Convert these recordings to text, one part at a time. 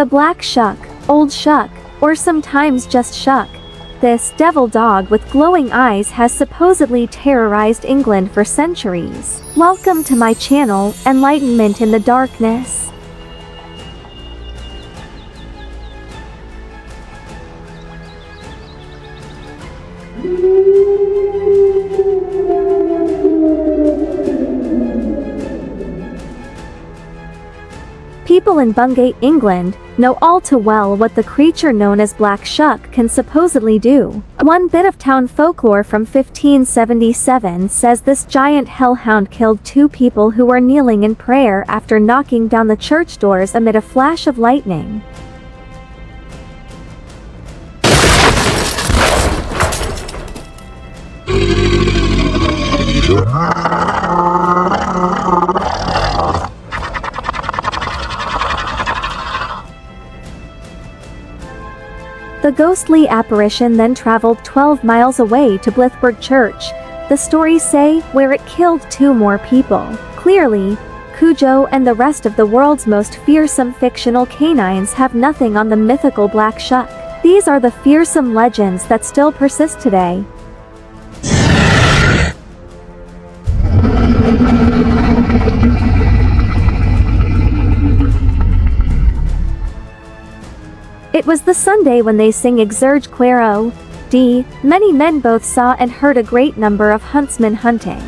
The black Shuck, old Shuck, or sometimes just Shuck. This devil dog with glowing eyes has supposedly terrorized England for centuries. Welcome to my channel, Enlightenment in the Darkness. People in Bungay, England, know all too well what the creature known as Black Shuck can supposedly do. One bit of town folklore from 1577 says this giant hellhound killed two people who were kneeling in prayer after knocking down the church doors amid a flash of lightning. The ghostly apparition then traveled 12 miles away to Blithburgh Church, the stories say, where it killed two more people. Clearly, Cujo and the rest of the world's most fearsome fictional canines have nothing on the mythical Black Shuck. These are the fearsome legends that still persist today. It was the Sunday when they sing Exurge Quero, D. Many men both saw and heard a great number of huntsmen hunting.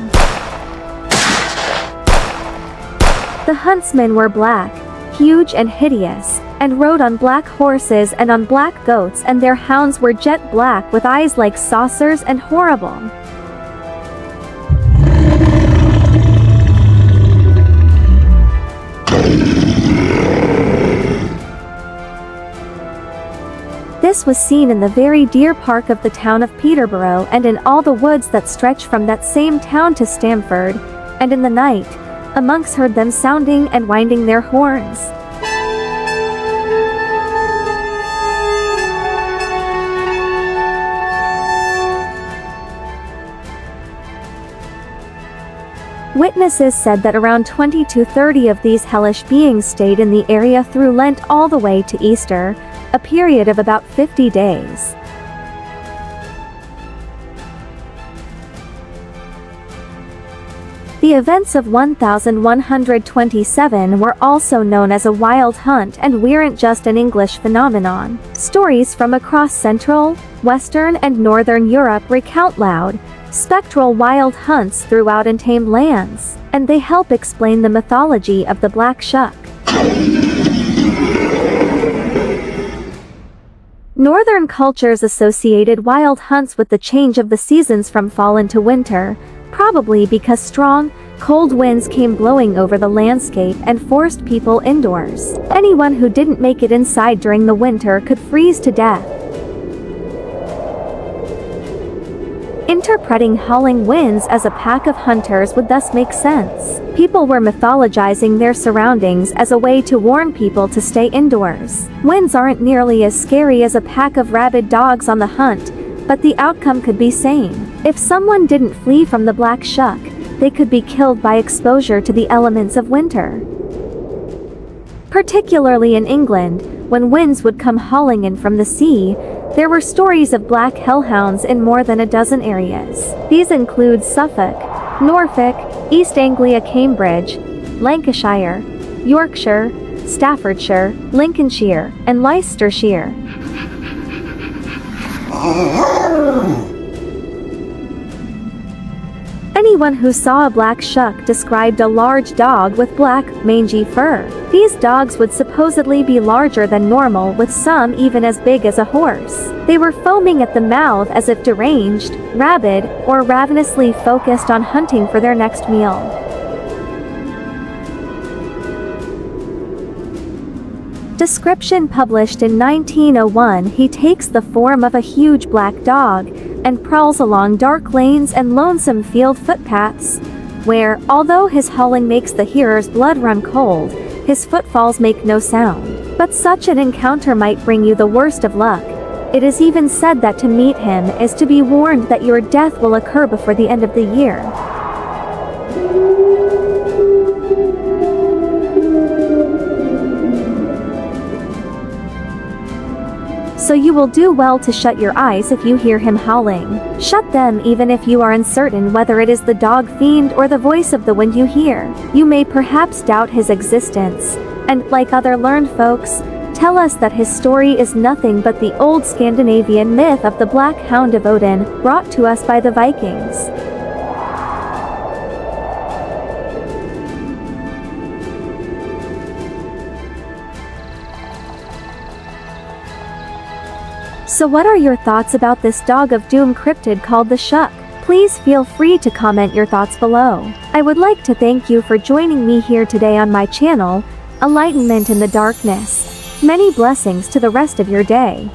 The huntsmen were black, huge and hideous, and rode on black horses and on black goats, and their hounds were jet black with eyes like saucers and horrible. This was seen in the very deer park of the town of Peterborough and in all the woods that stretch from that same town to Stamford, and in the night, a monks heard them sounding and winding their horns. Witnesses said that around 20 to 30 of these hellish beings stayed in the area through Lent all the way to Easter, a period of about 50 days. The events of 1127 were also known as a wild hunt and weren't just an English phenomenon. Stories from across Central, Western and Northern Europe recount loud, spectral wild hunts throughout untamed lands, and they help explain the mythology of the Black Shuck. Northern cultures associated wild hunts with the change of the seasons from fall into winter, probably because strong, cold winds came blowing over the landscape and forced people indoors. Anyone who didn't make it inside during the winter could freeze to death. Interpreting howling winds as a pack of hunters would thus make sense. People were mythologizing their surroundings as a way to warn people to stay indoors. Winds aren't nearly as scary as a pack of rabid dogs on the hunt, but the outcome could be same. If someone didn't flee from the Black Shuck, they could be killed by exposure to the elements of winter. Particularly in England, when winds would come howling in from the sea, there were stories of black hellhounds in more than a dozen areas. These include Suffolk, Norfolk, East Anglia, Cambridge, Lancashire, Yorkshire, Staffordshire, Lincolnshire, and Leicestershire. Anyone who saw a Black Shuck described a large dog with black, mangy fur. These dogs would supposedly be larger than normal, with some even as big as a horse. They were foaming at the mouth as if deranged, rabid, or ravenously focused on hunting for their next meal. Description published in 1901, he takes the form of a huge black dog and prowls along dark lanes and lonesome field footpaths, where, although his howling makes the hearer's blood run cold, his footfalls make no sound. But such an encounter might bring you the worst of luck. It is even said that to meet him is to be warned that your death will occur before the end of the year. so you will do well to shut your eyes if you hear him howling. Shut them even if you are uncertain whether it is the dog fiend or the voice of the wind you hear. You may perhaps doubt his existence, and, like other learned folks, tell us that his story is nothing but the old Scandinavian myth of the Black Hound of Odin, brought to us by the Vikings. So what are your thoughts about this dog of doom cryptid called the Shuck? Please feel free to comment your thoughts below. I would like to thank you for joining me here today on my channel, Enlightenment in the Darkness. Many blessings to the rest of your day.